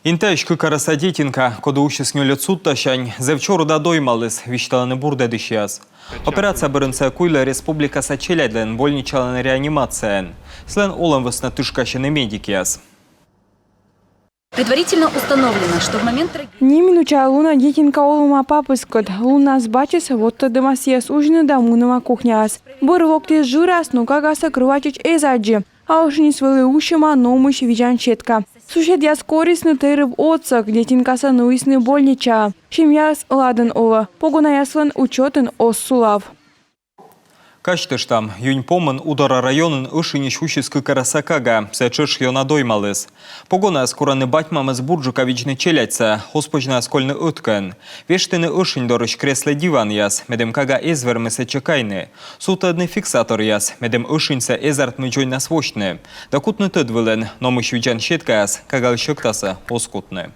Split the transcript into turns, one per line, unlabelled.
Интеш кыкараса детинка, кода ущесню лецут тащань, зевчору да доймалыс, виштала не бурде дышьяс. Операция беренце куйла республика Сачелядлен больничала на реанимация. Слен олам весна тышкаща не медикиас.
Предварительно установлено, что в момент трагедии...
Неминуча луна детинка олума папыскот. Луна сбачис, вот то демасиес ужины дамунова кухняс. Бор локти журас, ну кагаса крывачич эзаджи. А уж не свели ушима номыш вижанчетка. Сушед я скорисны тырыв отцак, детинкаса нуисны больнича. Шимяс ладен ола. Погона яслен учетен оссулав.
Качтыш там, юнь помын удара районын ышыниш ущес кыкараса кага, сечеш йона доймалыс. Погона скураны батьмамыз бурджуковичны челяца, хоспочна скольны уткен. Вештыны ышынь дорыш кресле диван яс, медем кага эзвермысе чекайны. Сутадны фиксатор яс, медем ышыньса эзартмы джойна свощны. Дакутны тыдвылен, номыш вичан щетка яс, кагал щектаса оскутны.